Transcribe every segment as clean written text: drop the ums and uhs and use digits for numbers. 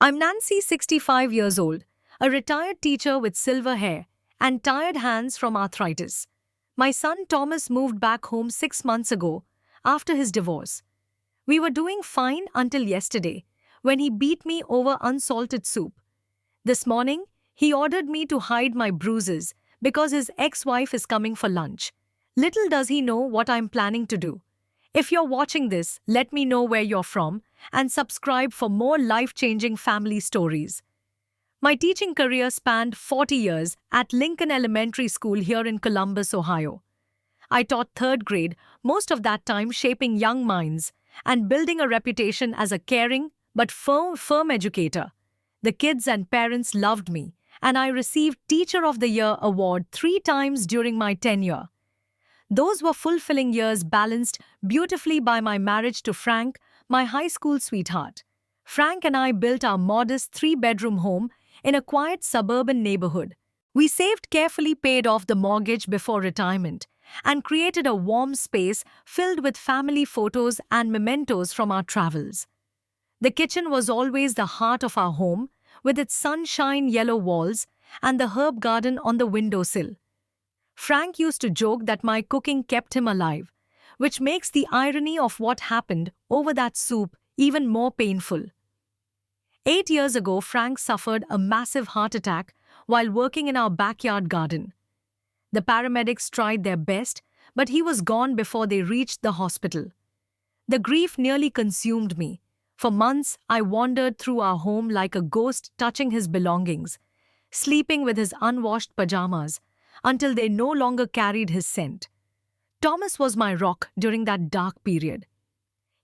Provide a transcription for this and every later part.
I'm Nancy, 65 years old, a retired teacher with silver hair and tired hands from arthritis. My son Thomas moved back home 6 months ago after his divorce. We were doing fine until yesterday when he beat me over unsalted soup. This morning, he ordered me to hide my bruises because his ex-wife is coming for lunch. Little does he know what I'm planning to do. If you're watching this, let me know where you're from and subscribe for more life-changing family stories. My teaching career spanned 40 years at Lincoln Elementary School here in Columbus, Ohio. I taught third grade, most of that time shaping young minds and building a reputation as a caring but firm educator. The kids and parents loved me, and I received Teacher of the Year award 3 times during my tenure. Those were fulfilling years balanced beautifully by my marriage to Frank, my high school sweetheart. Frank and I built our modest 3-bedroom home in a quiet suburban neighborhood. We saved carefully, paid off the mortgage before retirement, and created a warm space filled with family photos and mementos from our travels. The kitchen was always the heart of our home, with its sunshine yellow walls and the herb garden on the windowsill. Frank used to joke that my cooking kept him alive, which makes the irony of what happened over that soup even more painful. 8 years ago, Frank suffered a massive heart attack while working in our backyard garden. The paramedics tried their best, but he was gone before they reached the hospital. The grief nearly consumed me. For months, I wandered through our home like a ghost, touching his belongings, sleeping with his unwashed pajamas, until they no longer carried his scent. Thomas was my rock during that dark period.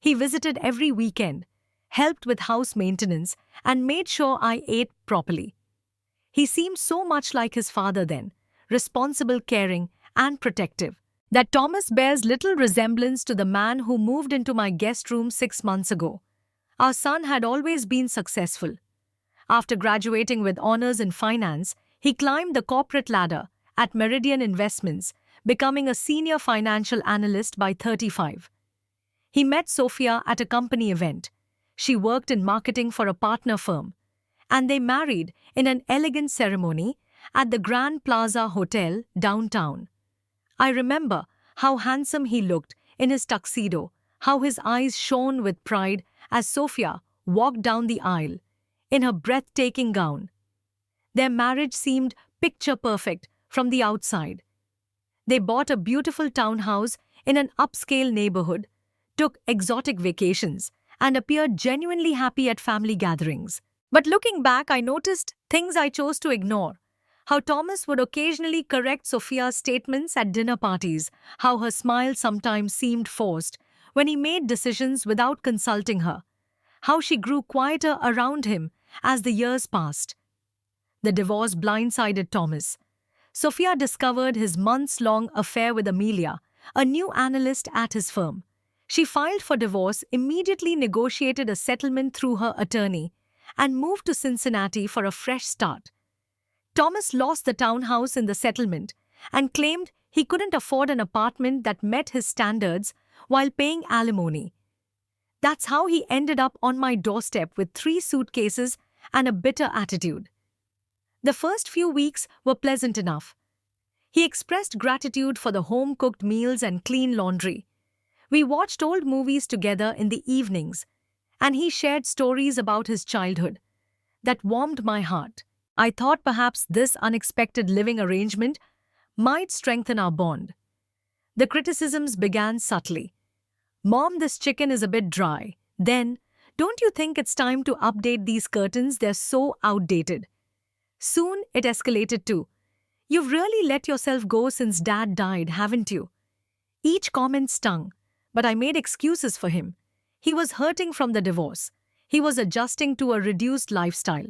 He visited every weekend, helped with house maintenance, and made sure I ate properly. He seemed so much like his father then, responsible, caring, and protective, that Thomas bears little resemblance to the man who moved into my guest room 6 months ago. Our son had always been successful. After graduating with honors in finance, he climbed the corporate ladder at Meridian Investments, becoming a senior financial analyst by 35. He met Sophia at a company event. She worked in marketing for a partner firm, and they married in an elegant ceremony at the Grand Plaza Hotel downtown. I remember how handsome he looked in his tuxedo, how his eyes shone with pride as Sophia walked down the aisle in her breathtaking gown. Their marriage seemed picture perfect from the outside. They bought a beautiful townhouse in an upscale neighborhood, took exotic vacations, and appeared genuinely happy at family gatherings. But looking back, I noticed things I chose to ignore. How Thomas would occasionally correct Sophia's statements at dinner parties, how her smile sometimes seemed forced when he made decisions without consulting her, how she grew quieter around him as the years passed. The divorce blindsided Thomas. Sophia discovered his months-long affair with Amelia, a new analyst at his firm. She filed for divorce, immediately negotiated a settlement through her attorney, and moved to Cincinnati for a fresh start. Thomas lost the townhouse in the settlement and claimed he couldn't afford an apartment that met his standards while paying alimony. That's how he ended up on my doorstep with 3 suitcases and a bitter attitude. The first few weeks were pleasant enough. He expressed gratitude for the home-cooked meals and clean laundry. We watched old movies together in the evenings, and he shared stories about his childhood that warmed my heart. I thought perhaps this unexpected living arrangement might strengthen our bond. The criticisms began subtly. "Mom, this chicken is a bit dry." Then, "Don't you think it's time to update these curtains? They're so outdated." Soon it escalated to, "You've really let yourself go since Dad died, haven't you?" Each comment stung, but I made excuses for him. He was hurting from the divorce. He was adjusting to a reduced lifestyle.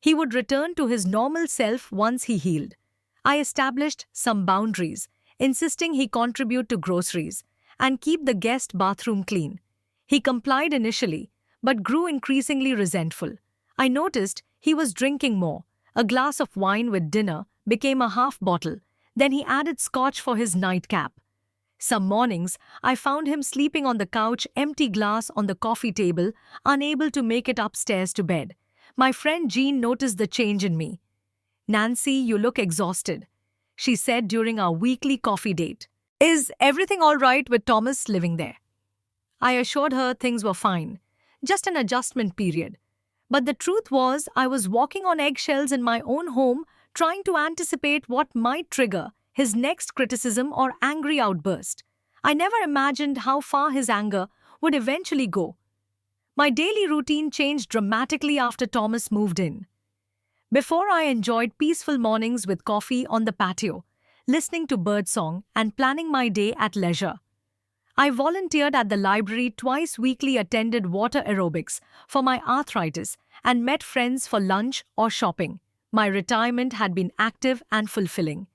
He would return to his normal self once he healed. I established some boundaries, insisting he contribute to groceries and keep the guest bathroom clean. He complied initially, but grew increasingly resentful. I noticed he was drinking more. A glass of wine with dinner became a half bottle. Then he added scotch for his nightcap. Some mornings, I found him sleeping on the couch, empty glass on the coffee table, unable to make it upstairs to bed. My friend Jean noticed the change in me. "Nancy, you look exhausted," she said during our weekly coffee date. "Is everything all right with Thomas living there?" I assured her things were fine, just an adjustment period. But the truth was, I was walking on eggshells in my own home, trying to anticipate what might trigger his next criticism or angry outburst. I never imagined how far his anger would eventually go. My daily routine changed dramatically after Thomas moved in. Before, I enjoyed peaceful mornings with coffee on the patio, listening to birdsong and planning my day at leisure. I volunteered at the library twice weekly, attended water aerobics for my arthritis, and met friends for lunch or shopping. My retirement had been active and fulfilling.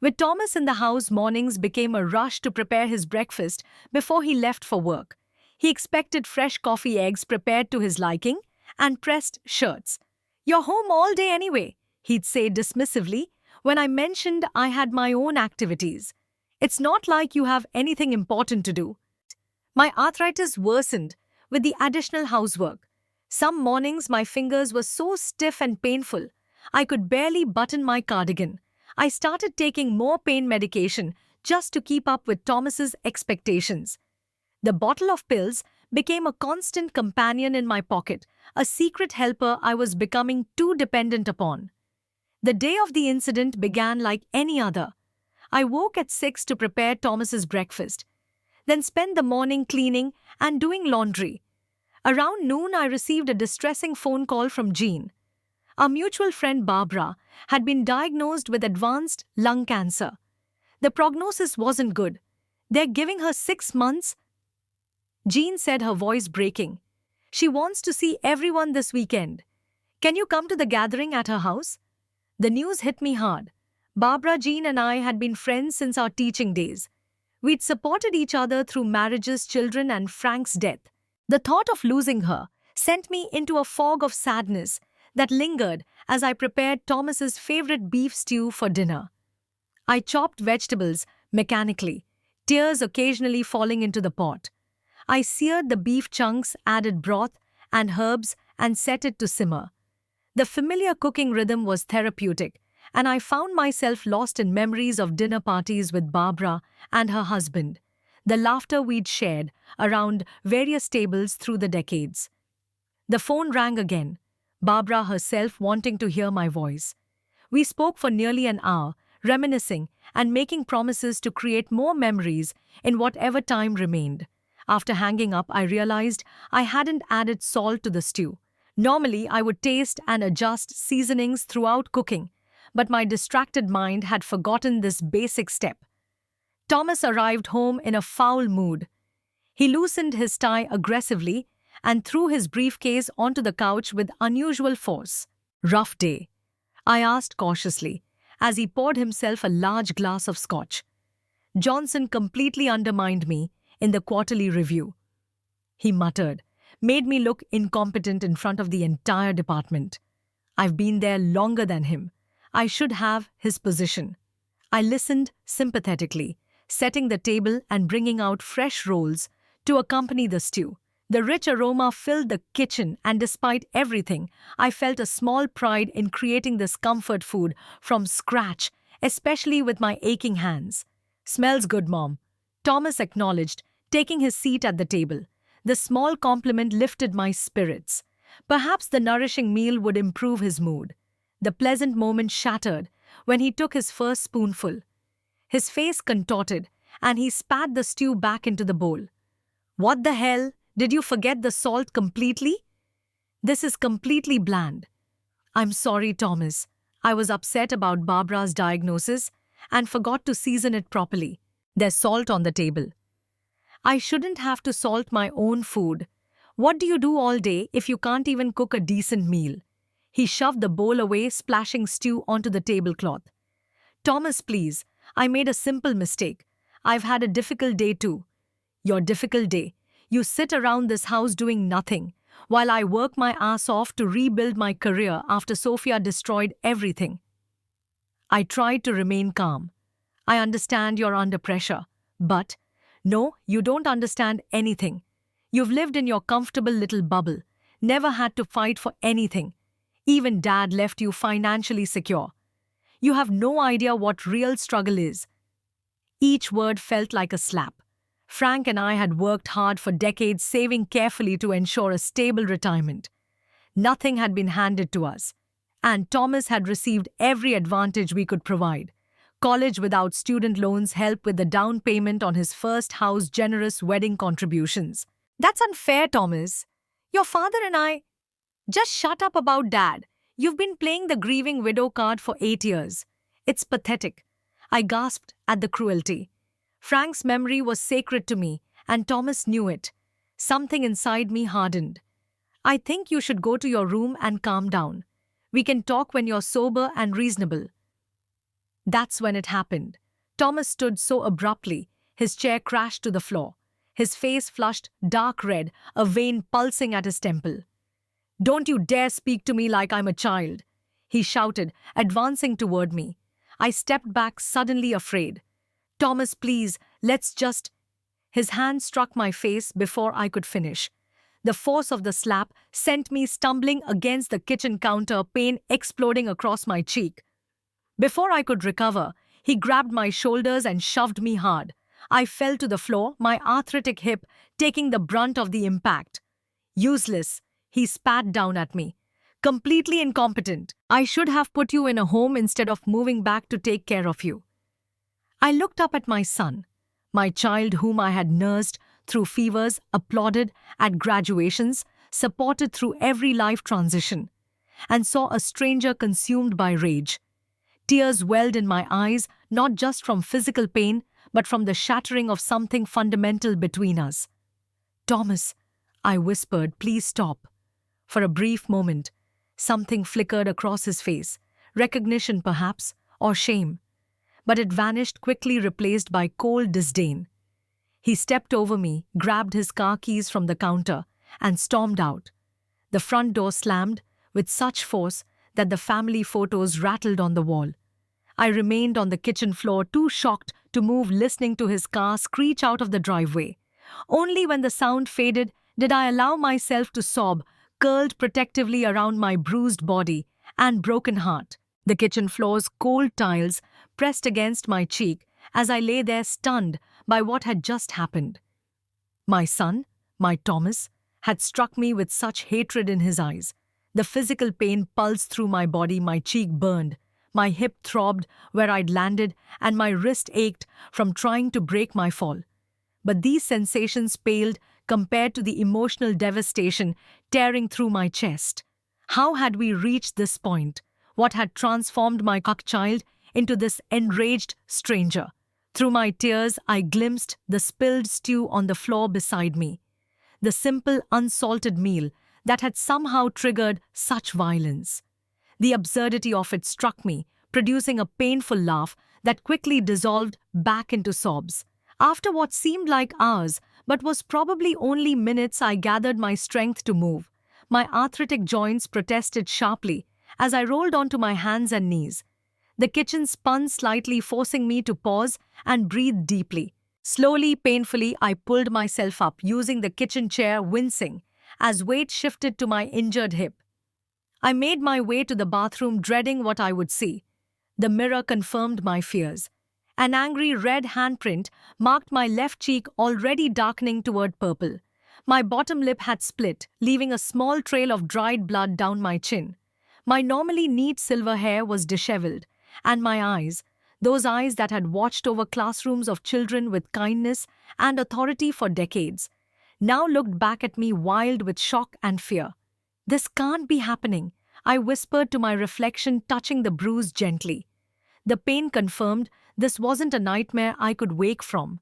With Thomas in the house, mornings became a rush to prepare his breakfast before he left for work. He expected fresh coffee, eggs prepared to his liking, and pressed shirts. "You're home all day anyway," he'd say dismissively when I mentioned I had my own activities. "It's not like you have anything important to do." My arthritis worsened with the additional housework. Some mornings my fingers were so stiff and painful, I could barely button my cardigan. I started taking more pain medication just to keep up with Thomas's expectations. The bottle of pills became a constant companion in my pocket, a secret helper I was becoming too dependent upon. The day of the incident began like any other. I woke at 6 to prepare Thomas's breakfast, then spent the morning cleaning and doing laundry. Around noon, I received a distressing phone call from Jean. Our mutual friend Barbara had been diagnosed with advanced lung cancer. The prognosis wasn't good. "They're giving her 6 months," Jean said, her voice breaking. "She wants to see everyone this weekend. Can you come to the gathering at her house?" The news hit me hard. Barbara, Jean, and I had been friends since our teaching days. We'd supported each other through marriages, children, and Frank's death. The thought of losing her sent me into a fog of sadness that lingered as I prepared Thomas's favorite beef stew for dinner. I chopped vegetables mechanically, tears occasionally falling into the pot. I seared the beef chunks, added broth and herbs, and set it to simmer. The familiar cooking rhythm was therapeutic, and I found myself lost in memories of dinner parties with Barbara and her husband, the laughter we'd shared around various tables through the decades. The phone rang again, Barbara herself wanting to hear my voice. We spoke for nearly an hour, reminiscing and making promises to create more memories in whatever time remained. After hanging up, I realized I hadn't added salt to the stew. Normally, I would taste and adjust seasonings throughout cooking, but my distracted mind had forgotten this basic step. Thomas arrived home in a foul mood. He loosened his tie aggressively and threw his briefcase onto the couch with unusual force. "Rough day?" I asked cautiously, as he poured himself a large glass of scotch. "Johnson completely undermined me in the quarterly review," he muttered, "made me look incompetent in front of the entire department. I've been there longer than him. I should have his position." I listened sympathetically, setting the table and bringing out fresh rolls to accompany the stew. The rich aroma filled the kitchen, and despite everything, I felt a small pride in creating this comfort food from scratch, especially with my aching hands. "Smells good, Mom," Thomas acknowledged, taking his seat at the table. The small compliment lifted my spirits. Perhaps the nourishing meal would improve his mood. The pleasant moment shattered when he took his first spoonful. His face contorted, and he spat the stew back into the bowl. "What the hell? Did you forget the salt completely? This is completely bland." "I'm sorry, Thomas. I was upset about Barbara's diagnosis and forgot to season it properly. There's salt on the table." "I shouldn't have to salt my own food. What do you do all day if you can't even cook a decent meal?" He shoved the bowl away, splashing stew onto the tablecloth. "Thomas, please. I made a simple mistake. I've had a difficult day too." "Your difficult day? You sit around this house doing nothing, while I work my ass off to rebuild my career after Sophia destroyed everything." I tried to remain calm. "I understand you're under pressure, but..." "No, you don't understand anything. You've lived in your comfortable little bubble, never had to fight for anything. Even dad left you financially secure. You have no idea what real struggle is. Each word felt like a slap. Frank and I had worked hard for decades, saving carefully to ensure a stable retirement. Nothing had been handed to us, and Thomas had received every advantage we could provide. College without student loans, help with the down payment on his first house, generous wedding contributions. That's unfair, Thomas. Your father and I. Just shut up about dad. You've been playing the grieving widow card for 8 years. It's pathetic. I gasped at the cruelty. Frank's memory was sacred to me, and Thomas knew it. Something inside me hardened. I think you should go to your room and calm down. We can talk when you're sober and reasonable. That's when it happened. Thomas stood so abruptly, his chair crashed to the floor. His face flushed dark red, a vein pulsing at his temple. "Don't you dare speak to me like I'm a child," he shouted, advancing toward me. I stepped back, suddenly afraid. "Thomas, please, let's just—" His hand struck my face before I could finish. The force of the slap sent me stumbling against the kitchen counter, pain exploding across my cheek. Before I could recover, he grabbed my shoulders and shoved me hard. I fell to the floor, my arthritic hip taking the brunt of the impact. "Useless," he spat down at me. "Completely incompetent. I should have put you in a home instead of moving back to take care of you." I looked up at my son, my child whom I had nursed through fevers, applauded at graduations, supported through every life transition, and saw a stranger consumed by rage. Tears welled in my eyes, not just from physical pain, but from the shattering of something fundamental between us. "Thomas," I whispered, "please stop." For a brief moment, something flickered across his face, recognition perhaps, or shame. But it vanished quickly, replaced by cold disdain. He stepped over me, grabbed his car keys from the counter, and stormed out. The front door slammed with such force that the family photos rattled on the wall. I remained on the kitchen floor, too shocked to move, listening to his car screech out of the driveway. Only when the sound faded did I allow myself to sob, curled protectively around my bruised body and broken heart. The kitchen floor's cold tiles pressed against my cheek as I lay there stunned by what had just happened. My son, my Thomas, had struck me with such hatred in his eyes. The physical pain pulsed through my body, my cheek burned, my hip throbbed where I'd landed, and my wrist ached from trying to break my fall. But these sensations paled compared to the emotional devastation tearing through my chest. How had we reached this point? What had transformed my child into this enraged stranger? Through my tears, I glimpsed the spilled stew on the floor beside me. The simple, unsalted meal that had somehow triggered such violence. The absurdity of it struck me, producing a painful laugh that quickly dissolved back into sobs. After what seemed like hours, but was probably only minutes, I gathered my strength to move. My arthritic joints protested sharply as I rolled onto my hands and knees. The kitchen spun slightly, forcing me to pause and breathe deeply. Slowly, painfully, I pulled myself up, using the kitchen chair, wincing as weight shifted to my injured hip. I made my way to the bathroom, dreading what I would see. The mirror confirmed my fears. An angry red handprint marked my left cheek, already darkening toward purple. My bottom lip had split, leaving a small trail of dried blood down my chin. My normally neat silver hair was disheveled, and my eyes, those eyes that had watched over classrooms of children with kindness and authority for decades, now looked back at me wild with shock and fear. "This can't be happening," I whispered to my reflection, touching the bruise gently. The pain confirmed this wasn't a nightmare I could wake from.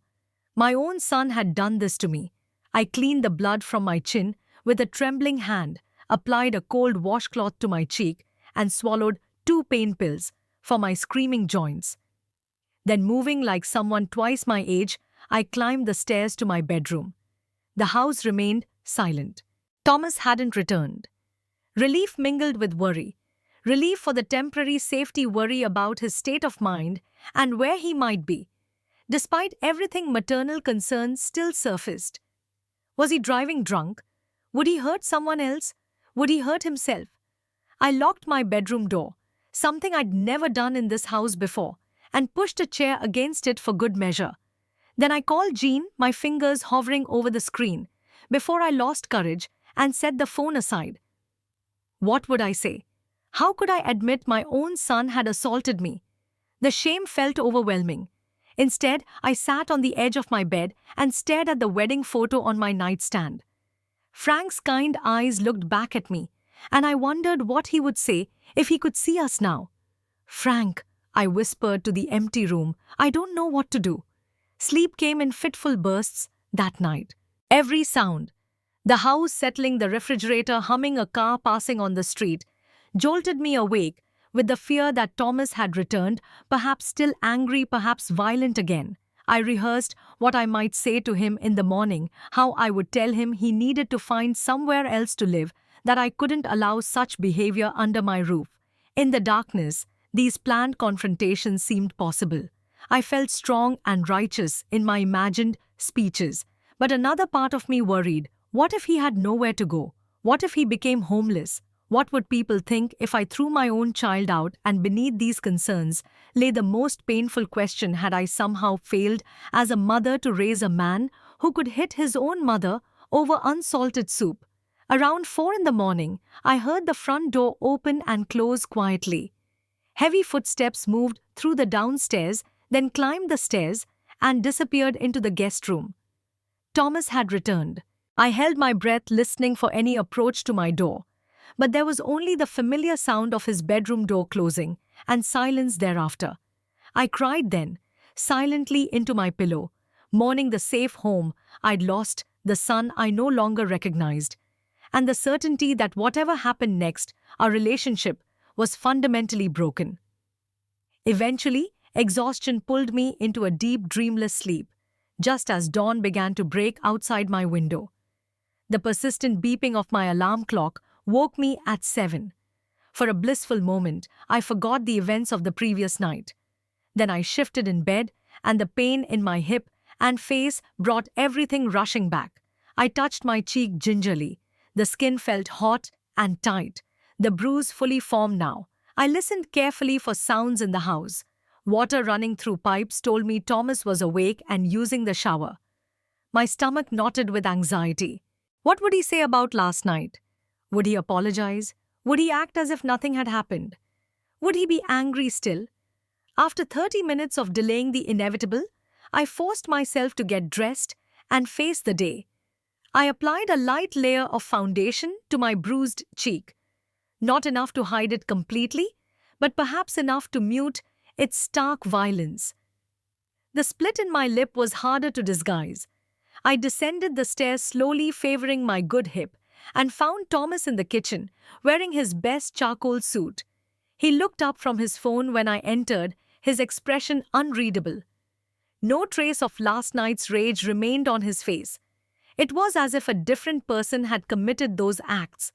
My own son had done this to me. I cleaned the blood from my chin with a trembling hand, applied a cold washcloth to my cheek, and swallowed 2 pain pills for my screaming joints. Then, moving like someone twice my age, I climbed the stairs to my bedroom. The house remained silent. Thomas hadn't returned. Relief mingled with worry. Relief for the temporary safety, worry about his state of mind and where he might be. Despite everything, maternal concerns still surfaced. Was he driving drunk? Would he hurt someone else? Would he hurt himself? I locked my bedroom door, something I'd never done in this house before, and pushed a chair against it for good measure. Then I called Jean, my fingers hovering over the screen, before I lost courage and set the phone aside. What would I say? How could I admit my own son had assaulted me? The shame felt overwhelming. Instead, I sat on the edge of my bed and stared at the wedding photo on my nightstand. Frank's kind eyes looked back at me, and I wondered what he would say if he could see us now. "Frank," I whispered to the empty room, "I don't know what to do." Sleep came in fitful bursts that night. Every sound, the house settling, the refrigerator humming, a car passing on the street, jolted me awake with the fear that Thomas had returned, perhaps still angry, perhaps violent again. I rehearsed what I might say to him in the morning, how I would tell him he needed to find somewhere else to live, that I couldn't allow such behavior under my roof. In the darkness, these planned confrontations seemed possible. I felt strong and righteous in my imagined speeches, but another part of me worried. What if he had nowhere to go? What if he became homeless? What would people think if I threw my own child out? And beneath these concerns lay the most painful question: had I somehow failed as a mother to raise a man who could hit his own mother over unsalted soup? Around 4 in the morning, I heard the front door open and close quietly. Heavy footsteps moved through the downstairs, then climbed the stairs and disappeared into the guest room. Thomas had returned. I held my breath, listening for any approach to my door. But there was only the familiar sound of his bedroom door closing, and silence thereafter. I cried then, silently into my pillow, mourning the safe home I'd lost, the son I no longer recognized, and the certainty that whatever happened next, our relationship was fundamentally broken. Eventually, exhaustion pulled me into a deep, dreamless sleep, just as dawn began to break outside my window. The persistent beeping of my alarm clock woke me at 7. For a blissful moment, I forgot the events of the previous night. Then I shifted in bed, and the pain in my hip and face brought everything rushing back. I touched my cheek gingerly. The skin felt hot and tight, the bruise fully formed now. I listened carefully for sounds in the house. Water running through pipes told me Thomas was awake and using the shower. My stomach knotted with anxiety. What would he say about last night? Would he apologize? Would he act as if nothing had happened? Would he be angry still? After 30 minutes of delaying the inevitable, I forced myself to get dressed and face the day. I applied a light layer of foundation to my bruised cheek. Not enough to hide it completely, but perhaps enough to mute its stark violence. The split in my lip was harder to disguise. I descended the stairs slowly, favoring my good hip, and found Thomas in the kitchen, wearing his best charcoal suit. He looked up from his phone when I entered, his expression unreadable. No trace of last night's rage remained on his face. It was as if a different person had committed those acts.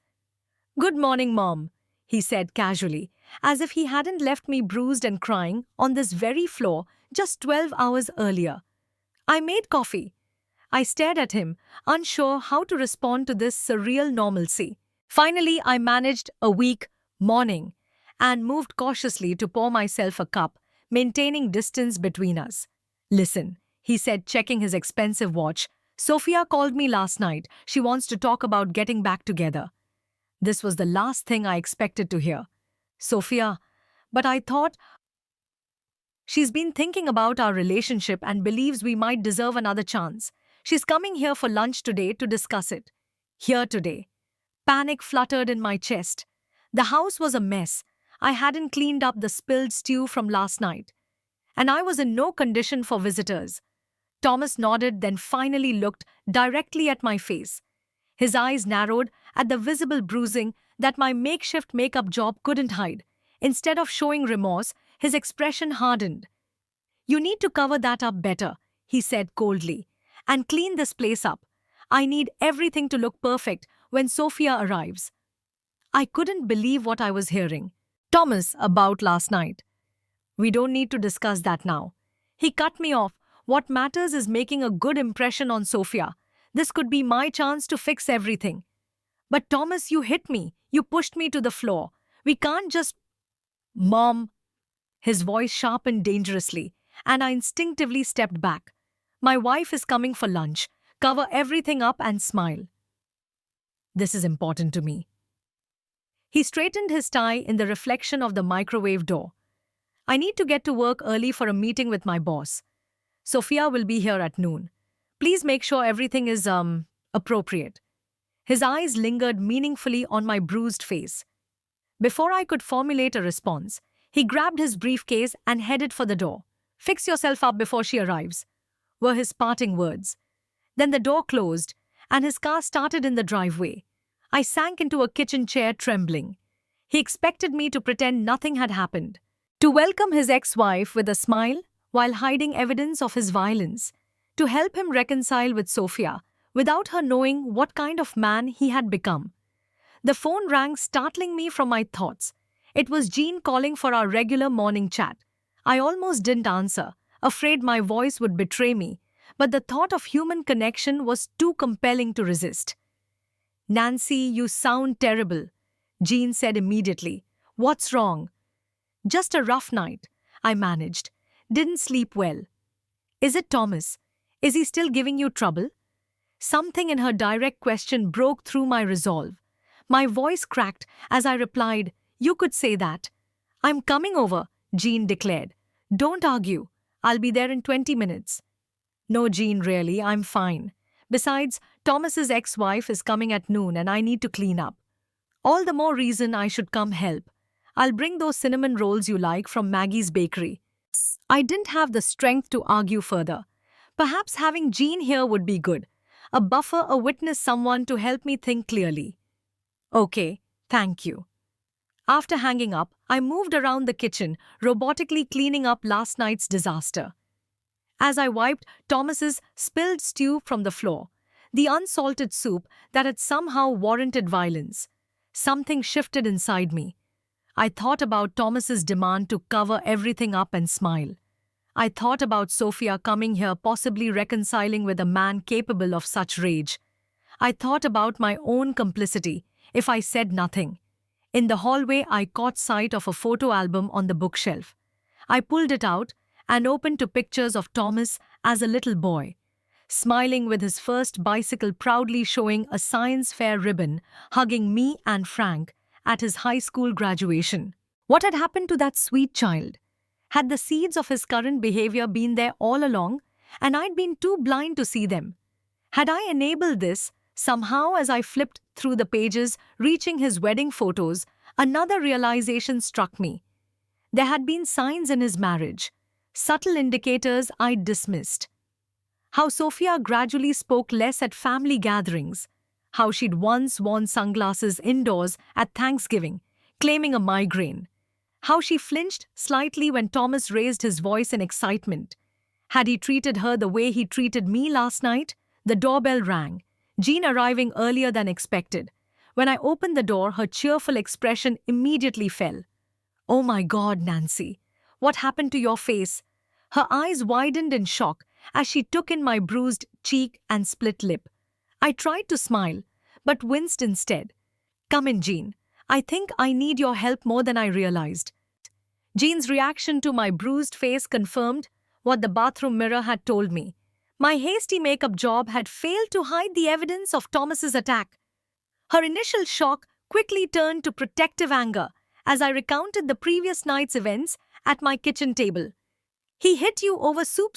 "Good morning, Mom," he said casually, as if he hadn't left me bruised and crying on this very floor just 12 hours earlier. "I made coffee." I stared at him, unsure how to respond to this surreal normalcy. Finally, I managed a weak morning and moved cautiously to pour myself a cup, maintaining distance between us. "Listen," he said, checking his expensive watch. "Sophia called me last night. She wants to talk about getting back together." This was the last thing I expected to hear. Sophia, but I thought, she's been thinking about our relationship and believes we might deserve another chance. She's coming here for lunch today to discuss it. Here today. Panic fluttered in my chest. The house was a mess. I hadn't cleaned up the spilled stew from last night. And I was in no condition for visitors. Thomas nodded, then finally looked directly at my face. His eyes narrowed at the visible bruising that my makeshift makeup job couldn't hide. Instead of showing remorse, his expression hardened. "You need to cover that up better," he said coldly, "and clean this place up. I need everything to look perfect when Sophia arrives." I couldn't believe what I was hearing. "Thomas, about last night." "We don't need to discuss that now." He cut me off. "What matters is making a good impression on Sophia. This could be my chance to fix everything." "But Thomas, you hit me. You pushed me to the floor. We can't just. Mom. His voice sharpened dangerously, and I instinctively stepped back. My wife is coming for lunch. Cover everything up and smile. This is important to me. He straightened his tie in the reflection of the microwave door. I need to get to work early for a meeting with my boss. Sophia will be here at noon. Please make sure everything is, appropriate. His eyes lingered meaningfully on my bruised face. Before I could formulate a response, he grabbed his briefcase and headed for the door. Fix yourself up before she arrives, were his parting words. Then the door closed, and his car started in the driveway. I sank into a kitchen chair trembling. He expected me to pretend nothing had happened, to welcome his ex-wife with a smile while hiding evidence of his violence, to help him reconcile with Sophia without her knowing what kind of man he had become. The phone rang, startling me from my thoughts. It was Jean calling for our regular morning chat. I almost didn't answer, afraid my voice would betray me, but the thought of human connection was too compelling to resist. Nancy, you sound terrible, Jean said immediately. What's wrong? Just a rough night, I managed. Didn't sleep well. Is it Thomas? Is he still giving you trouble? Something in her direct question broke through my resolve. My voice cracked as I replied, You could say that. I'm coming over, Jean declared. Don't argue. I'll be there in 20 minutes. No, Jean, really, I'm fine. Besides, Thomas's ex-wife is coming at noon and I need to clean up. All the more reason I should come help. I'll bring those cinnamon rolls you like from Maggie's bakery. I didn't have the strength to argue further. Perhaps having Jean here would be good. A buffer, a witness, someone to help me think clearly. Okay, thank you. After hanging up, I moved around the kitchen, robotically cleaning up last night's disaster. As I wiped Thomas's spilled stew from the floor, the unsalted soup that had somehow warranted violence, something shifted inside me. I thought about Thomas's demand to cover everything up and smile. I thought about Sophia coming here, possibly reconciling with a man capable of such rage. I thought about my own complicity if I said nothing. In the hallway, I caught sight of a photo album on the bookshelf. I pulled it out and opened to pictures of Thomas as a little boy, smiling with his first bicycle, proudly showing a science fair ribbon, hugging me and Frank at his high school graduation. What had happened to that sweet child? Had the seeds of his current behavior been there all along, and I'd been too blind to see them? Had I enabled this? Somehow, as I flipped through the pages, reaching his wedding photos, another realization struck me. There had been signs in his marriage, subtle indicators I'd dismissed. How Sophia gradually spoke less at family gatherings, how she'd once worn sunglasses indoors at Thanksgiving, claiming a migraine, how she flinched slightly when Thomas raised his voice in excitement. Had he treated her the way he treated me last night? The doorbell rang, Jean arriving earlier than expected. When I opened the door, her cheerful expression immediately fell. Oh my God, Nancy, what happened to your face? Her eyes widened in shock as she took in my bruised cheek and split lip. I tried to smile, but winced instead. Come in, Jean. I think I need your help more than I realized. Jean's reaction to my bruised face confirmed what the bathroom mirror had told me. My hasty makeup job had failed to hide the evidence of Thomas's attack. Her initial shock quickly turned to protective anger as I recounted the previous night's events at my kitchen table. He hit you over soup.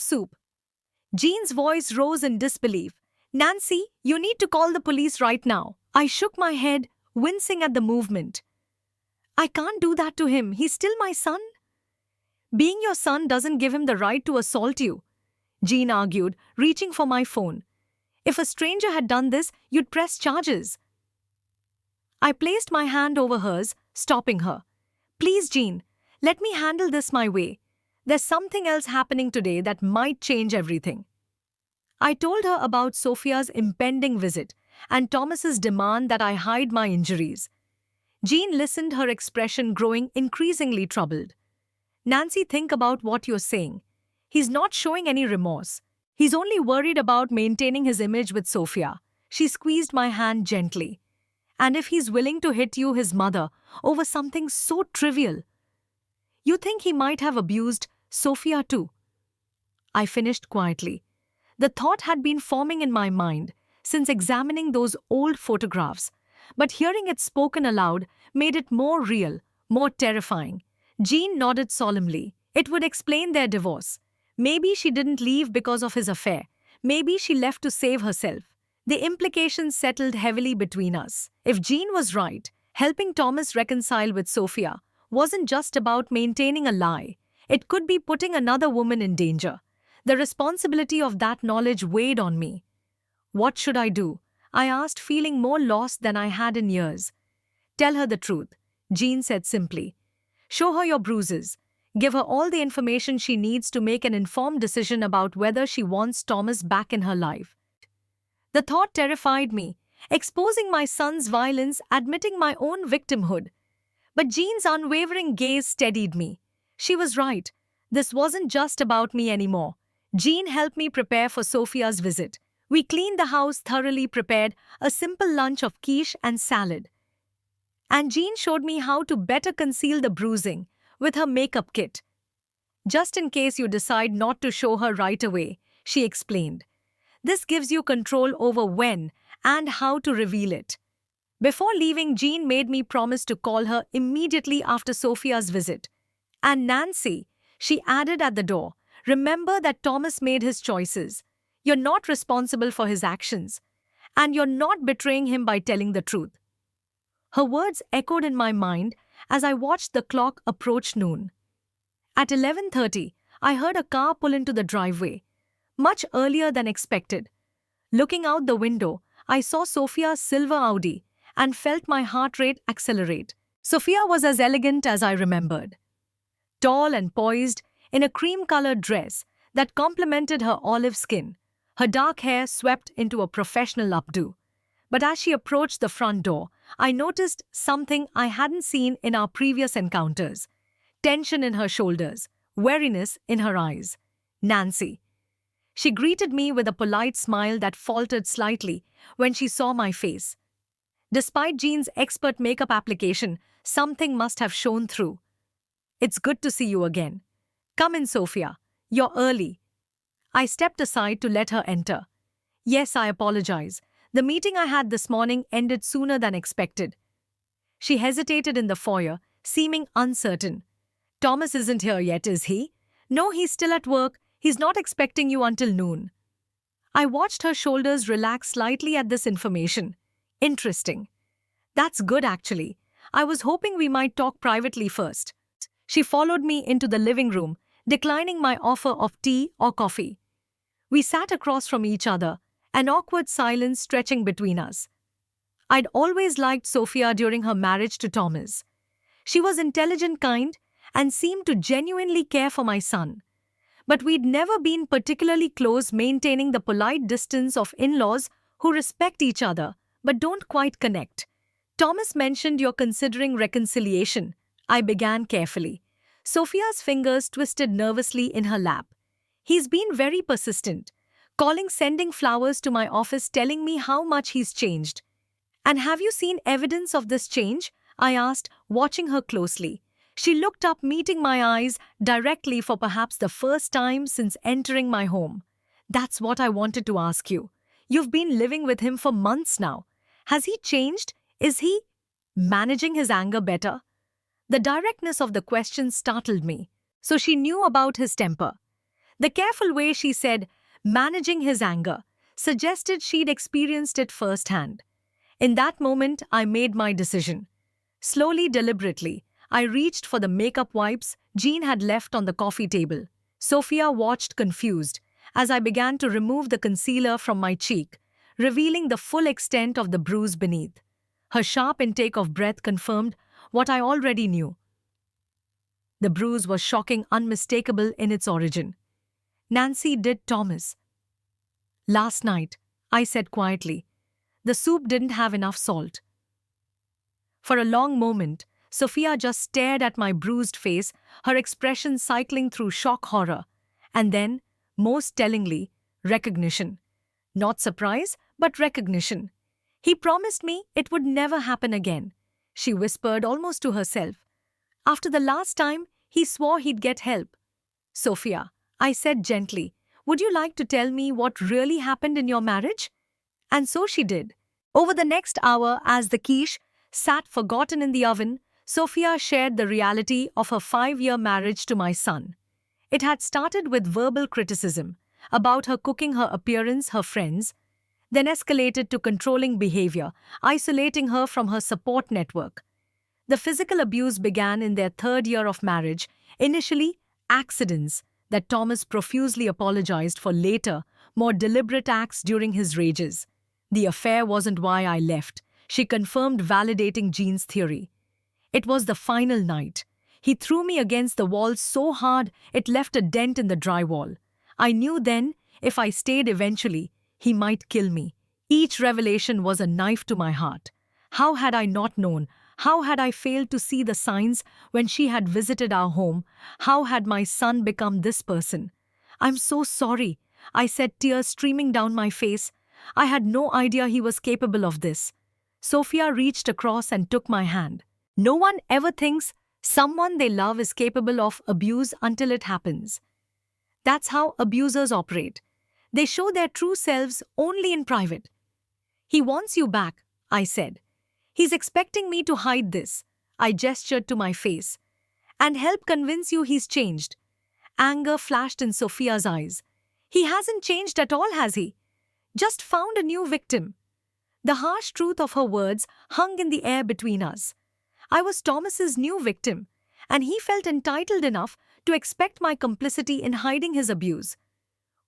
Jean's voice rose in disbelief. Nancy, you need to call the police right now. I shook my head, wincing at the movement. I can't do that to him. He's still my son. Being your son doesn't give him the right to assault you, Jean argued, reaching for my phone. If a stranger had done this, you'd press charges. I placed my hand over hers, stopping her. Please, Jean, let me handle this my way. There's something else happening today that might change everything. I told her about Sophia's impending visit and Thomas's demand that I hide my injuries. Jean listened, her expression growing increasingly troubled. Nancy, think about what you're saying. He's not showing any remorse. He's only worried about maintaining his image with Sophia. She squeezed my hand gently. And if he's willing to hit you, his mother, over something so trivial, you think he might have abused Sophia too? I finished quietly. The thought had been forming in my mind since examining those old photographs, but hearing it spoken aloud made it more real, more terrifying. Jean nodded solemnly. It would explain their divorce. Maybe she didn't leave because of his affair. Maybe she left to save herself. The implications settled heavily between us. If Jean was right, helping Thomas reconcile with Sophia wasn't just about maintaining a lie. It could be putting another woman in danger. The responsibility of that knowledge weighed on me. What should I do? I asked, feeling more lost than I had in years. Tell her the truth, Jean said simply. Show her your bruises. Give her all the information she needs to make an informed decision about whether she wants Thomas back in her life. The thought terrified me, exposing my son's violence, admitting my own victimhood. But Jean's unwavering gaze steadied me. She was right. This wasn't just about me anymore. Jean helped me prepare for Sophia's visit. We cleaned the house thoroughly, prepared a simple lunch of quiche and salad. And Jean showed me how to better conceal the bruising with her makeup kit. Just in case you decide not to show her right away, she explained. This gives you control over when and how to reveal it. Before leaving, Jean made me promise to call her immediately after Sophia's visit. And Nancy, she added at the door, remember that Thomas made his choices. You're not responsible for his actions. And you're not betraying him by telling the truth. Her words echoed in my mind as I watched the clock approach noon. At 11:30, I heard a car pull into the driveway, much earlier than expected. Looking out the window, I saw Sophia's silver Audi and felt my heart rate accelerate. Sophia was as elegant as I remembered. Tall and poised, in a cream-colored dress that complemented her olive skin. Her dark hair swept into a professional updo. But as she approached the front door, I noticed something I hadn't seen in our previous encounters. Tension in her shoulders, wariness in her eyes. Nancy. She greeted me with a polite smile that faltered slightly when she saw my face. Despite Jean's expert makeup application, something must have shone through. It's good to see you again. Come in, Sophia. You're early. I stepped aside to let her enter. Yes, I apologize. The meeting I had this morning ended sooner than expected. She hesitated in the foyer, seeming uncertain. Thomas isn't here yet, is he? No, he's still at work. He's not expecting you until noon. I watched her shoulders relax slightly at this information. Interesting. That's good, actually. I was hoping we might talk privately first. She followed me into the living room, declining my offer of tea or coffee. We sat across from each other, an awkward silence stretching between us. I'd always liked Sophia during her marriage to Thomas. She was intelligent, kind, and seemed to genuinely care for my son. But we'd never been particularly close, maintaining the polite distance of in-laws who respect each other but don't quite connect. Thomas mentioned you're considering reconciliation. I began carefully. Sophia's fingers twisted nervously in her lap. He's been very persistent, calling, sending flowers to my office, telling me how much he's changed. And have you seen evidence of this change? I asked, watching her closely. She looked up, meeting my eyes directly for perhaps the first time since entering my home. That's what I wanted to ask you. You've been living with him for months now. Has he changed? Is he managing his anger better? The directness of the question startled me. So she knew about his temper. The careful way she said, managing his anger, suggested she'd experienced it firsthand. In that moment, I made my decision. Slowly, deliberately, I reached for the makeup wipes Jean had left on the coffee table. Sophia watched confused as I began to remove the concealer from my cheek, revealing the full extent of the bruise beneath. Her sharp intake of breath confirmed what I already knew. The bruise was shocking, unmistakable in its origin. Nancy did Thomas. Last night, I said quietly, the soup didn't have enough salt. For a long moment, Sophia just stared at my bruised face, her expression cycling through shock, horror, and then, most tellingly, recognition. Not surprise, but recognition. He promised me it would never happen again, she whispered almost to herself. After the last time, he swore he'd get help. Sophia, I said gently, would you like to tell me what really happened in your marriage? And so she did. Over the next hour, as the quiche sat forgotten in the oven, Sophia shared the reality of her 5-year marriage to my son. It had started with verbal criticism about her cooking, her appearance, her friends, then escalated to controlling behavior, isolating her from her support network. The physical abuse began in their 3rd year of marriage, initially accidents that Thomas profusely apologized for later, more deliberate acts during his rages. The affair wasn't why I left, she confirmed, validating Jean's theory. It was the final night. He threw me against the wall so hard it left a dent in the drywall. I knew then, if I stayed eventually, he might kill me. Each revelation was a knife to my heart. How had I not known? How had I failed to see the signs when she had visited our home? How had my son become this person? I'm so sorry, I said, tears streaming down my face. I had no idea he was capable of this. Sophia reached across and took my hand. No one ever thinks someone they love is capable of abuse until it happens. That's how abusers operate. They show their true selves only in private. He wants you back, I said. He's expecting me to hide this, I gestured to my face, and help convince you he's changed. Anger flashed in Sophia's eyes. He hasn't changed at all, has he? Just found a new victim. The harsh truth of her words hung in the air between us. I was Thomas's new victim, and he felt entitled enough to expect my complicity in hiding his abuse.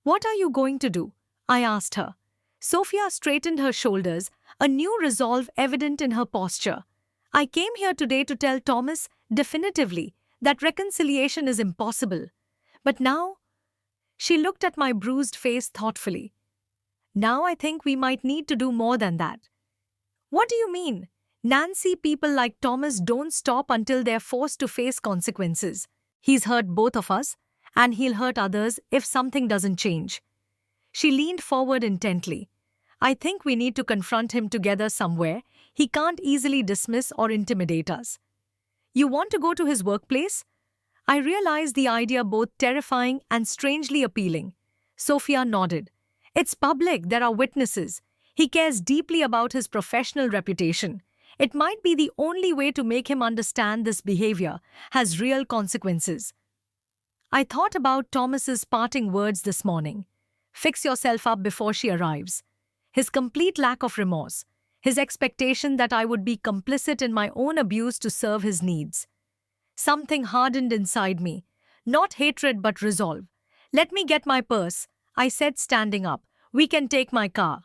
What are you going to do? I asked her. Sophia straightened her shoulders, a new resolve evident in her posture. I came here today to tell Thomas definitively that reconciliation is impossible. But now, she looked at my bruised face thoughtfully. Now I think we might need to do more than that. What do you mean? Nancy, people like Thomas don't stop until they're forced to face consequences. He's hurt both of us, and he'll hurt others if something doesn't change. She leaned forward intently. I think we need to confront him together somewhere. He can't easily dismiss or intimidate us. You want to go to his workplace? I realized the idea both terrifying and strangely appealing. Sophia nodded. It's public, there are witnesses. He cares deeply about his professional reputation. It might be the only way to make him understand this behavior has real consequences. I thought about Thomas's parting words this morning. Fix yourself up before she arrives. His complete lack of remorse. His expectation that I would be complicit in my own abuse to serve his needs. Something hardened inside me. Not hatred but resolve. Let me get my purse, I said, standing up. We can take my car.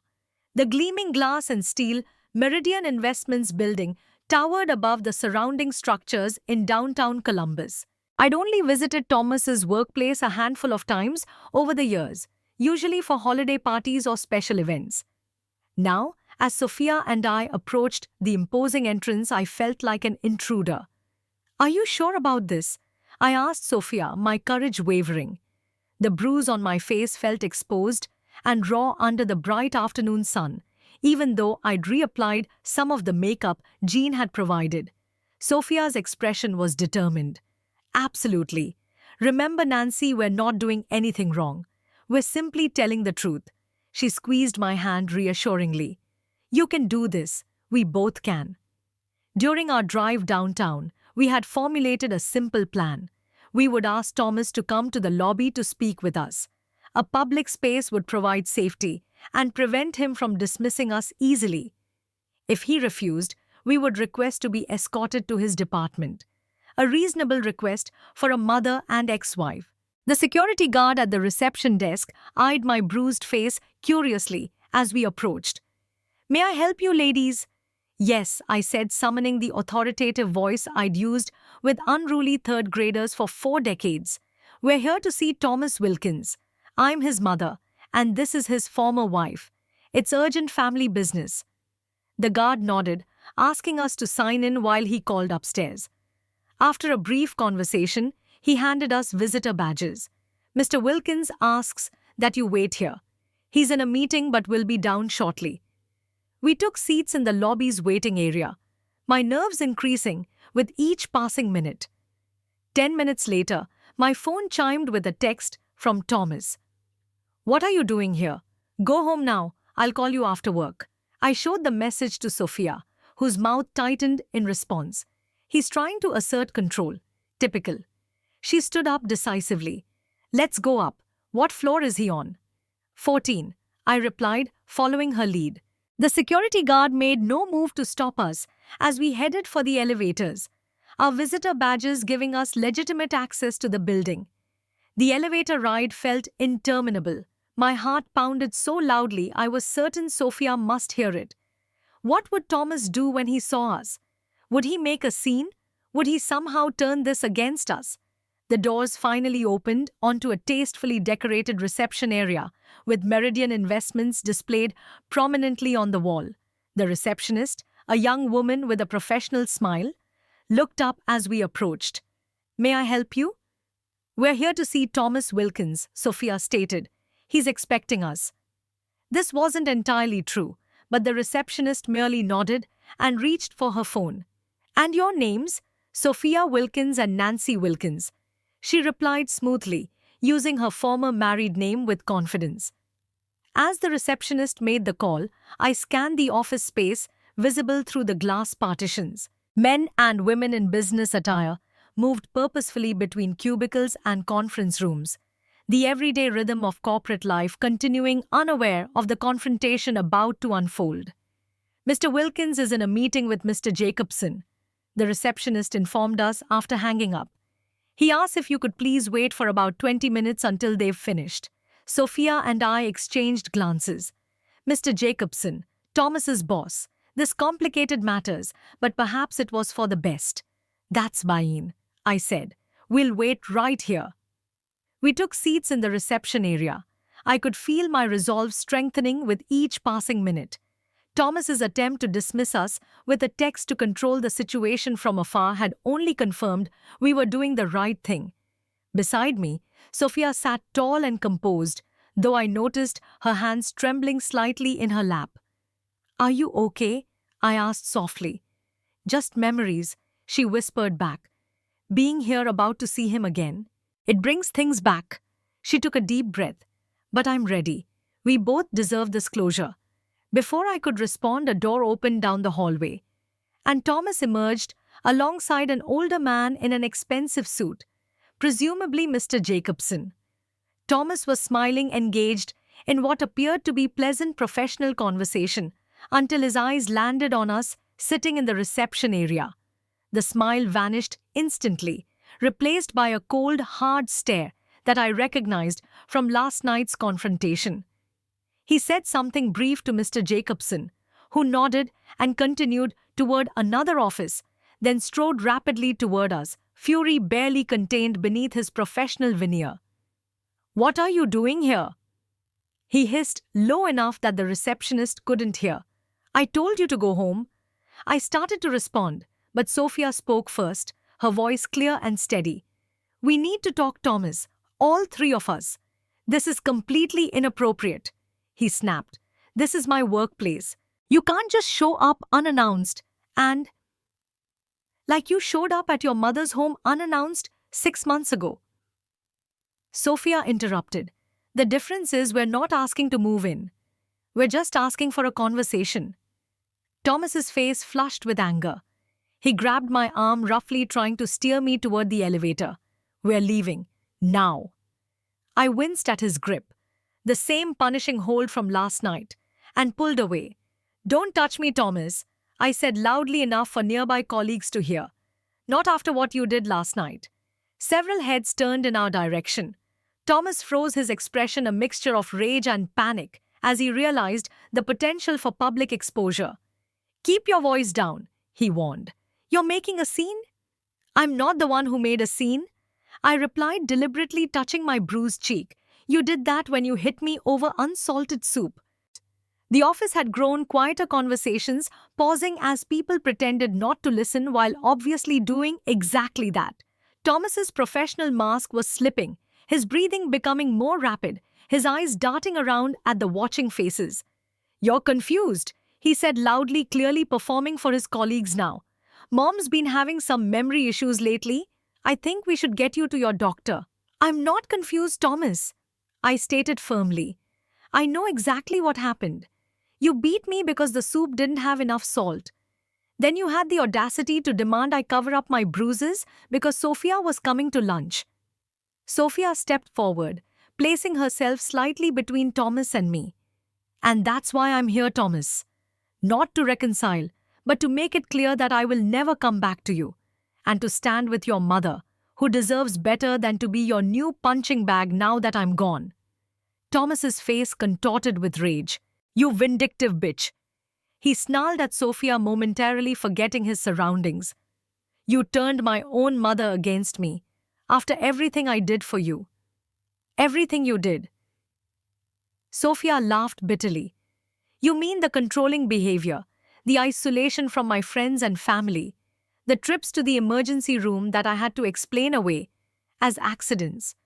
The gleaming glass and steel Meridian Investments building towered above the surrounding structures in downtown Columbus. I'd only visited Thomas's workplace a handful of times over the years, usually for holiday parties or special events. Now, as Sophia and I approached the imposing entrance, I felt like an intruder. Are you sure about this? I asked Sophia, my courage wavering. The bruise on my face felt exposed and raw under the bright afternoon sun, even though I'd reapplied some of the makeup Jean had provided. Sophia's expression was determined. Absolutely. Remember, Nancy, we're not doing anything wrong. We're simply telling the truth. She squeezed my hand reassuringly. You can do this. We both can. During our drive downtown, we had formulated a simple plan. We would ask Thomas to come to the lobby to speak with us. A public space would provide safety and prevent him from dismissing us easily. If he refused, we would request to be escorted to his department. A reasonable request for a mother and ex-wife. The security guard at the reception desk eyed my bruised face curiously as we approached. May I help you, ladies? Yes, I said, summoning the authoritative voice I'd used with unruly third graders for 4 decades. We're here to see Thomas Wilkins. I'm his mother, and this is his former wife. It's urgent family business. The guard nodded, asking us to sign in while he called upstairs. After a brief conversation, he handed us visitor badges. Mr. Wilkins asks that you wait here. He's in a meeting but will be down shortly. We took seats in the lobby's waiting area, my nerves increasing with each passing minute. 10 minutes later, my phone chimed with a text from Thomas. "What are you doing here? Go home now, I'll call you after work." I showed the message to Sophia, whose mouth tightened in response. He's trying to assert control. Typical. She stood up decisively. "Let's go up. What floor is he on?" 14, I replied, following her lead. The security guard made no move to stop us as we headed for the elevators, our visitor badges giving us legitimate access to the building. The elevator ride felt interminable. My heart pounded so loudly I was certain Sophia must hear it. What would Thomas do when he saw us? Would he make a scene? Would he somehow turn this against us? The doors finally opened onto a tastefully decorated reception area with Meridian Investments displayed prominently on the wall. The receptionist, a young woman with a professional smile, looked up as we approached. "May I help you?" "We're here to see Thomas Wilkins," Sophia stated. "He's expecting us." This wasn't entirely true, but the receptionist merely nodded and reached for her phone. "And your names?" "Sophia Wilkins and Nancy Wilkins," she replied smoothly, using her former married name with confidence. As the receptionist made the call, I scanned the office space visible through the glass partitions. Men and women in business attire moved purposefully between cubicles and conference rooms, the everyday rhythm of corporate life continuing unaware of the confrontation about to unfold. "Mr. Wilkins is in a meeting with Mr. Jacobson," the receptionist informed us after hanging up. "He asked if you could please wait for about 20 minutes until they've finished." Sophia and I exchanged glances. Mr. Jacobson, Thomas's boss. This complicated matters, but perhaps it was for the best. "That's Bain," I said. "We'll wait right here." We took seats in the reception area. I could feel my resolve strengthening with each passing minute. Thomas's attempt to dismiss us with a text to control the situation from afar had only confirmed we were doing the right thing. Beside me, Sophia sat tall and composed, though I noticed her hands trembling slightly in her lap. "Are you okay?" I asked softly. "Just memories," she whispered back. "Being here about to see him again. It brings things back." She took a deep breath. "But I'm ready. We both deserve this closure." Before I could respond, a door opened down the hallway, and Thomas emerged alongside an older man in an expensive suit, presumably Mr. Jacobson. Thomas was smiling, engaged in what appeared to be pleasant professional conversation, until his eyes landed on us sitting in the reception area. The smile vanished instantly, replaced by a cold, hard stare that I recognized from last night's confrontation. He said something brief to Mr. Jacobson, who nodded and continued toward another office, then strode rapidly toward us, fury barely contained beneath his professional veneer. "What are you doing here?" he hissed low enough that the receptionist couldn't hear. "I told you to go home." I started to respond, but Sophia spoke first, her voice clear and steady. "We need to talk, Thomas, all three of us." "This is completely inappropriate," he snapped. "This is my workplace. You can't just show up unannounced and... like you showed up at your mother's home unannounced 6 months ago." Sophia interrupted. "The difference is we're not asking to move in. We're just asking for a conversation." Thomas's face flushed with anger. He grabbed my arm roughly, trying to steer me toward the elevator. "We're leaving. Now." I winced at his grip, the same punishing hold from last night, and pulled away. "Don't touch me, Thomas," I said loudly enough for nearby colleagues to hear. "Not after what you did last night." Several heads turned in our direction. Thomas froze, his expression a mixture of rage and panic as he realized the potential for public exposure. "Keep your voice down," he warned. "You're making a scene?" "I'm not the one who made a scene," I replied, deliberately touching my bruised cheek. "You did that when you hit me over unsalted soup." The office had grown quieter, conversations pausing as people pretended not to listen while obviously doing exactly that. Thomas's professional mask was slipping, his breathing becoming more rapid, his eyes darting around at the watching faces. "You're confused," he said loudly, clearly performing for his colleagues now. Mom's been having some memory issues lately. I think we should get you to your doctor. I'm not confused, Thomas, I stated firmly. I know exactly what happened. You beat me because the soup didn't have enough salt. Then you had the audacity to demand I cover up my bruises because Sophia was coming to lunch. Sophia stepped forward, placing herself slightly between Thomas and me. And that's why I'm here, Thomas. Not to reconcile, but to make it clear that I will never come back to you. And to stand with your mother, who deserves better than to be your new punching bag now that I'm gone. Thomas's face contorted with rage. You vindictive bitch. He snarled at Sophia, momentarily forgetting his surroundings. You turned my own mother against me, after everything I did for you. Everything you did. Sophia laughed bitterly. You mean the controlling behavior, the isolation from my friends and family, the trips to the emergency room that I had to explain away as accidents.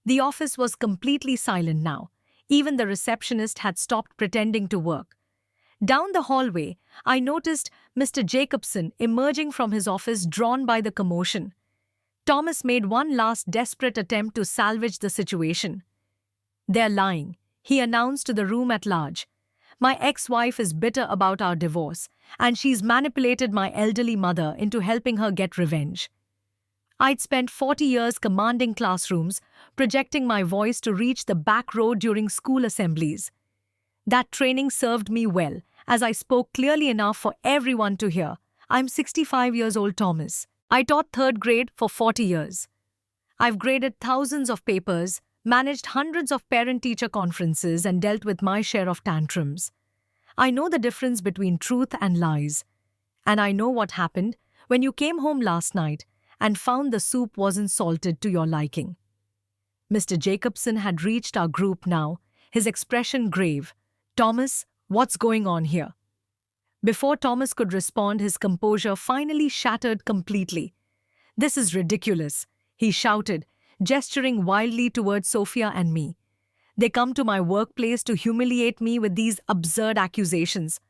The office was completely silent now. Even the receptionist had stopped pretending to work. Down the hallway, I noticed Mr. Jacobson emerging from his office, drawn by the commotion. Thomas made one last desperate attempt to salvage the situation. They're lying, he announced to the room at large. My ex-wife is bitter about our divorce, and she's manipulated my elderly mother into helping her get revenge. I'd spent 40 years commanding classrooms, projecting my voice to reach the back row during school assemblies. That training served me well, as I spoke clearly enough for everyone to hear. I'm 65 years old, Thomas. I taught third grade for 40 years. I've graded thousands of papers, managed hundreds of parent-teacher conferences, and dealt with my share of tantrums. I know the difference between truth and lies. And I know what happened when you came home last night and found the soup wasn't salted to your liking. Mr. Jacobson had reached our group now, his expression grave. Thomas, what's going on here? Before Thomas could respond, his composure finally shattered completely. This is ridiculous, he shouted, gesturing wildly towards Sophia and me. They come to my workplace to humiliate me with these absurd accusations.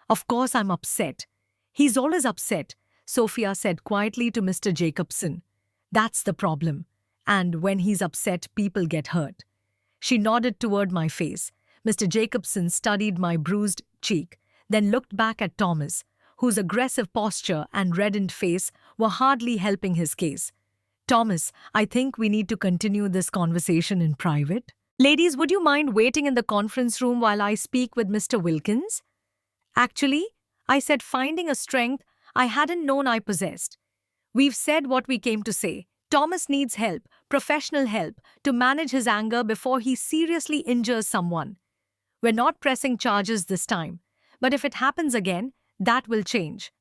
Of course I'm upset. He's always upset, Sophia said quietly to Mr. Jacobson. That's the problem. And when he's upset, people get hurt. She nodded toward my face. Mr. Jacobson studied my bruised cheek, then looked back at Thomas, whose aggressive posture and reddened face were hardly helping his case. Thomas, I think we need to continue this conversation in private. Ladies, would you mind waiting in the conference room while I speak with Mr. Wilkins? Actually, I said, finding a strength I hadn't known I possessed. We've said what we came to say. Thomas needs help, professional help, to manage his anger before he seriously injures someone. We're not pressing charges this time, but if it happens again, that will change.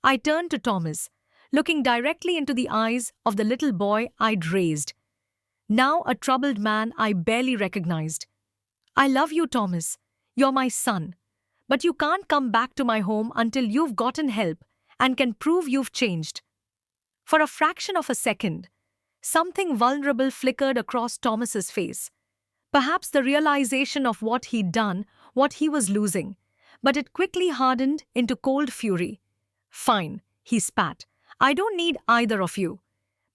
I turned to Thomas, looking directly into the eyes of the little boy I'd raised. Now a troubled man I barely recognized. I love you, Thomas. You're my son. But you can't come back to my home until you've gotten help and can prove you've changed. For a fraction of a second, something vulnerable flickered across Thomas's face. Perhaps the realization of what he'd done, what he was losing. But it quickly hardened into cold fury. Fine, he spat. I don't need either of you.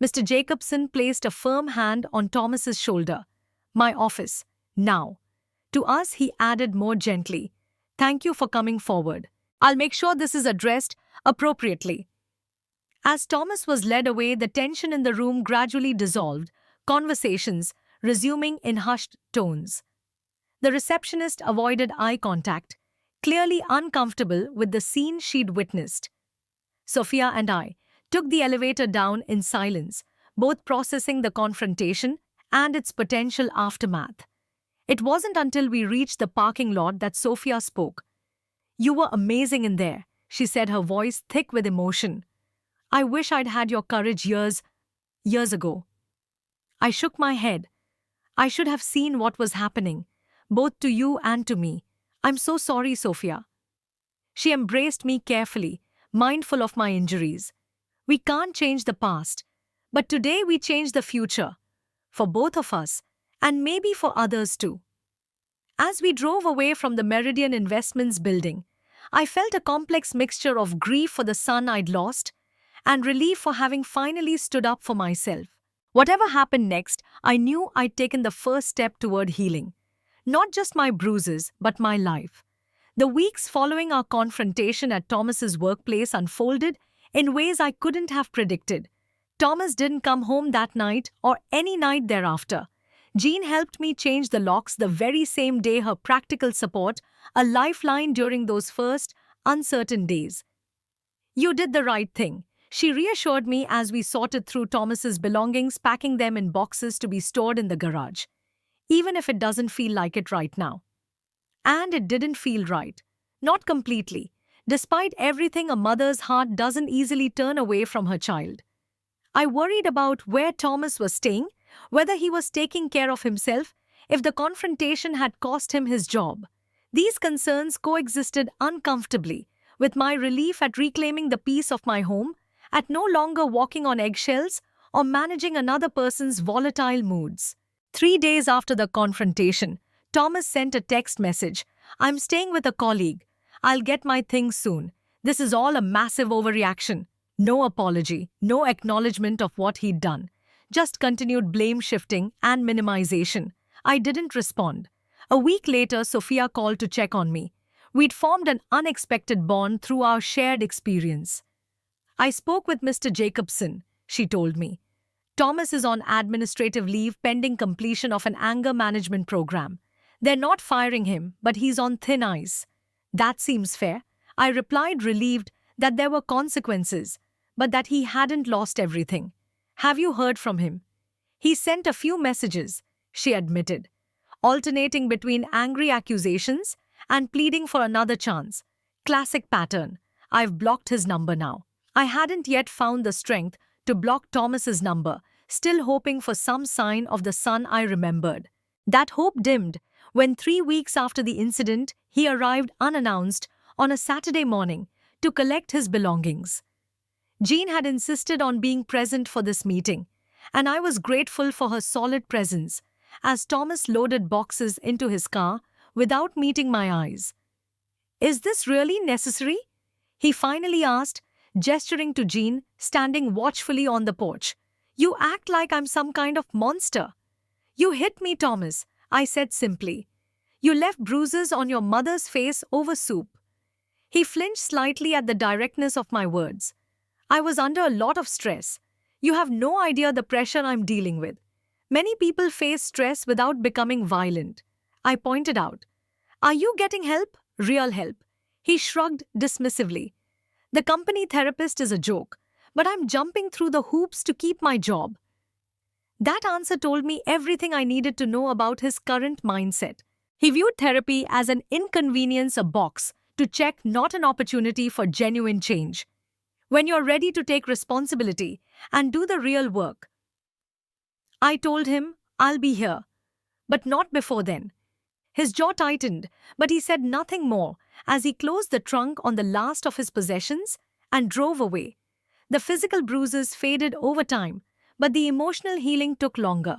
Mr. Jacobson placed a firm hand on Thomas's shoulder. My office, now. To us, he added more gently. Thank you for coming forward. I'll make sure this is addressed appropriately. As Thomas was led away, the tension in the room gradually dissolved, conversations resuming in hushed tones. The receptionist avoided eye contact, clearly uncomfortable with the scene she'd witnessed. Sophia and I took the elevator down in silence, both processing the confrontation and its potential aftermath. It wasn't until we reached the parking lot that Sophia spoke. You were amazing in there, she said, her voice thick with emotion. I wish I'd had your courage years ago. I shook my head. I should have seen what was happening, both to you and to me. I'm so sorry, Sophia. She embraced me carefully, mindful of my injuries. We can't change the past, but today we change the future. For both of us, and maybe for others too. As we drove away from the Meridian Investments building, I felt a complex mixture of grief for the son I'd lost and relief for having finally stood up for myself. Whatever happened next, I knew I'd taken the first step toward healing. Not just my bruises, but my life. The weeks following our confrontation at Thomas's workplace unfolded in ways I couldn't have predicted. Thomas didn't come home that night or any night thereafter. Jean helped me change the locks the very same day, her practical support, a lifeline during those first, uncertain days. You did the right thing, she reassured me as we sorted through Thomas's belongings, packing them in boxes to be stored in the garage. Even if it doesn't feel like it right now. And it didn't feel right. Not completely. Despite everything, a mother's heart doesn't easily turn away from her child. I worried about where Thomas was staying, whether he was taking care of himself, if the confrontation had cost him his job. These concerns coexisted uncomfortably with my relief at reclaiming the peace of my home, at no longer walking on eggshells or managing another person's volatile moods. 3 days after the confrontation, Thomas sent a text message. I'm staying with a colleague. I'll get my things soon. This is all a massive overreaction. No apology, no acknowledgement of what he'd done. Just continued blame shifting and minimization. I didn't respond. A week later, Sophia called to check on me. We'd formed an unexpected bond through our shared experience. I spoke with Mr. Jacobson, she told me. Thomas is on administrative leave pending completion of an anger management program. They're not firing him, but he's on thin ice. That seems fair. I replied, relieved that there were consequences, but that he hadn't lost everything. Have you heard from him? He sent a few messages, she admitted, alternating between angry accusations and pleading for another chance. Classic pattern. I've blocked his number now. I hadn't yet found the strength to block Thomas's number, still hoping for some sign of the son I remembered. That hope dimmed when 3 weeks after the incident, he arrived unannounced on a Saturday morning to collect his belongings. Jean had insisted on being present for this meeting, and I was grateful for her solid presence as Thomas loaded boxes into his car without meeting my eyes. Is this really necessary? He finally asked, gesturing to Jean, standing watchfully on the porch. You act like I'm some kind of monster. You hit me, Thomas, I said simply. You left bruises on your mother's face over soup. He flinched slightly at the directness of my words. I was under a lot of stress. You have no idea the pressure I'm dealing with. Many people face stress without becoming violent. I pointed out. Are you getting help? Real help. He shrugged dismissively. The company therapist is a joke, but I'm jumping through the hoops to keep my job. That answer told me everything I needed to know about his current mindset. He viewed therapy as an inconvenience, a box to check, not an opportunity for genuine change. When you're ready to take responsibility and do the real work. I told him, I'll be here. But not before then. His jaw tightened, but he said nothing more as he closed the trunk on the last of his possessions and drove away. The physical bruises faded over time, but the emotional healing took longer.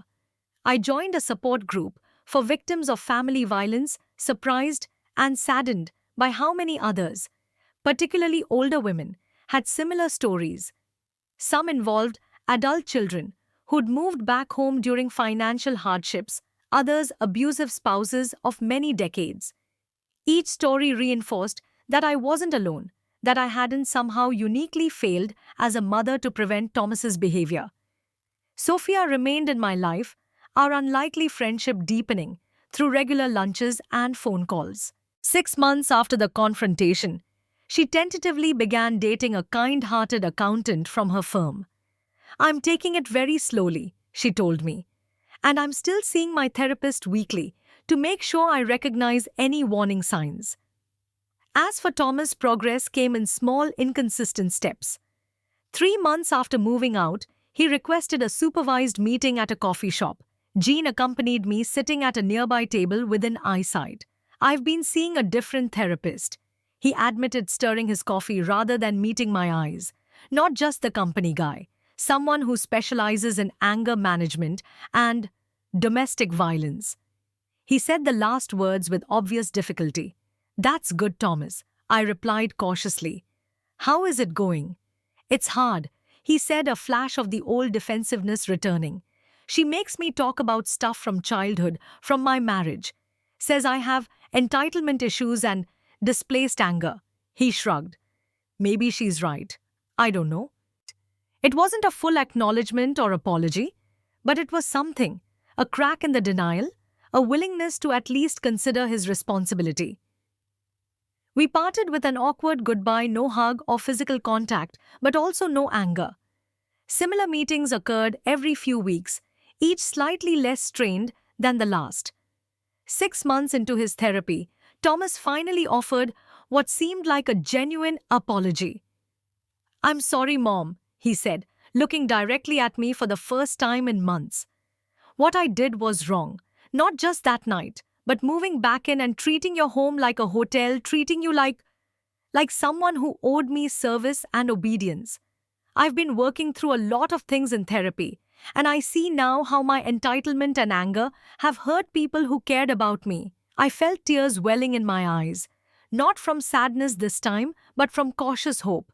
I joined a support group for victims of family violence, surprised and saddened by how many others, particularly older women, had similar stories. Some involved adult children who'd moved back home during financial hardships, others abusive spouses of many decades. Each story reinforced that I wasn't alone, that I hadn't somehow uniquely failed as a mother to prevent Thomas's behavior. Sophia remained in my life, our unlikely friendship deepening through regular lunches and phone calls. 6 months after the confrontation, she tentatively began dating a kind-hearted accountant from her firm. I'm taking it very slowly, she told me, and I'm still seeing my therapist weekly to make sure I recognize any warning signs. As for Thomas, progress came in small, inconsistent steps. 3 months after moving out, he requested a supervised meeting at a coffee shop. Jean accompanied me, sitting at a nearby table within eyesight. I've been seeing a different therapist, he admitted, stirring his coffee rather than meeting my eyes. Not just the company guy, someone who specializes in anger management and domestic violence. He said the last words with obvious difficulty. That's good, Thomas. I replied cautiously. How is it going? It's hard, he said, a flash of the old defensiveness returning. She makes me talk about stuff from childhood, from my marriage. Says I have entitlement issues and displaced anger. He shrugged. Maybe she's right. I don't know. It wasn't a full acknowledgement or apology, but it was something, a crack in the denial, a willingness to at least consider his responsibility. We parted with an awkward goodbye, no hug or physical contact, but also no anger. Similar meetings occurred every few weeks, each slightly less strained than the last. 6 months into his therapy, Thomas finally offered what seemed like a genuine apology. I'm sorry, Mom, he said, looking directly at me for the first time in months. What I did was wrong, not just that night, but moving back in and treating your home like a hotel, treating you like someone who owed me service and obedience. I've been working through a lot of things in therapy, and I see now how my entitlement and anger have hurt people who cared about me. I felt tears welling in my eyes, not from sadness this time, but from cautious hope.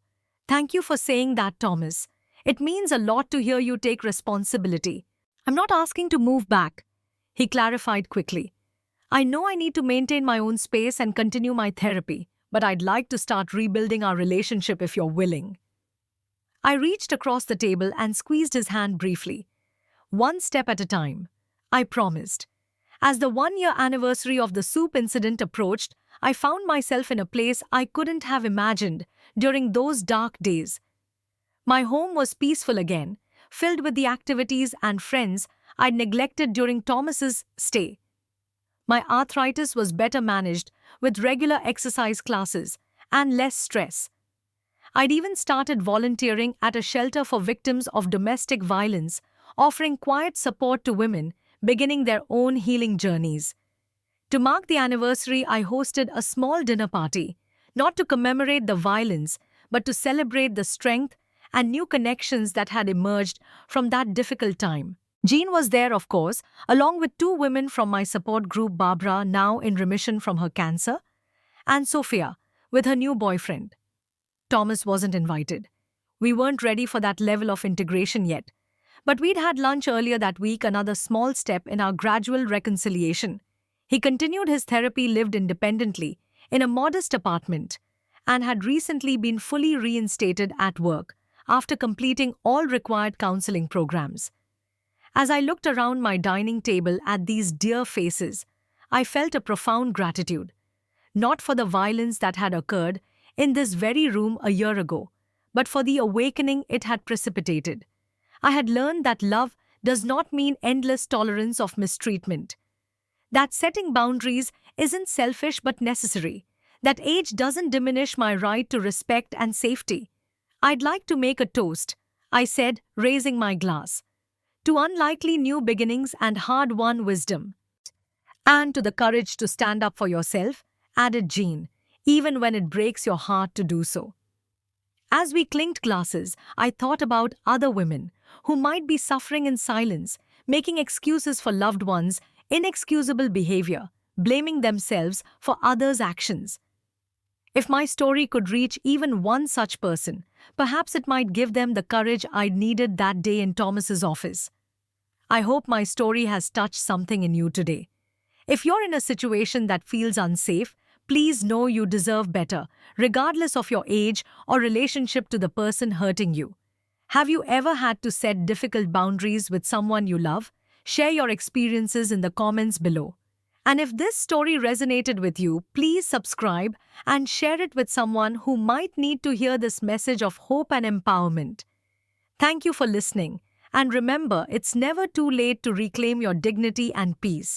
Thank you for saying that, Thomas. It means a lot to hear you take responsibility. I'm not asking to move back, he clarified quickly. I know I need to maintain my own space and continue my therapy, but I'd like to start rebuilding our relationship if you're willing. I reached across the table and squeezed his hand briefly. One step at a time, I promised. As the 1-year anniversary of the soup incident approached, I found myself in a place I couldn't have imagined during those dark days. My home was peaceful again, filled with the activities and friends I'd neglected during Thomas's stay. My arthritis was better managed with regular exercise classes and less stress. I'd even started volunteering at a shelter for victims of domestic violence, offering quiet support to women beginning their own healing journeys. To mark the anniversary, I hosted a small dinner party, not to commemorate the violence, but to celebrate the strength and new connections that had emerged from that difficult time. Jean was there, of course, along with 2 women from my support group, Barbara, now in remission from her cancer, and Sophia, with her new boyfriend. Thomas wasn't invited. We weren't ready for that level of integration yet. But we'd had lunch earlier that week, another small step in our gradual reconciliation. He continued his therapy, lived independently, in a modest apartment, and had recently been fully reinstated at work after completing all required counseling programs. As I looked around my dining table at these dear faces, I felt a profound gratitude, not for the violence that had occurred in this very room a year ago, but for the awakening it had precipitated. I had learned that love does not mean endless tolerance of mistreatment, that setting boundaries isn't selfish but necessary, that age doesn't diminish my right to respect and safety. I'd like to make a toast, I said, raising my glass, to unlikely new beginnings and hard-won wisdom. And to the courage to stand up for yourself, added Jean, even when it breaks your heart to do so. As we clinked glasses, I thought about other women who might be suffering in silence, making excuses for loved ones' inexcusable behavior, blaming themselves for others' actions. If my story could reach even one such person, perhaps it might give them the courage I'd needed that day in Thomas's office. I hope my story has touched something in you today. If you're in a situation that feels unsafe, please know you deserve better, regardless of your age or relationship to the person hurting you. Have you ever had to set difficult boundaries with someone you love? Share your experiences in the comments below. And if this story resonated with you, please subscribe and share it with someone who might need to hear this message of hope and empowerment. Thank you for listening, and remember, it's never too late to reclaim your dignity and peace.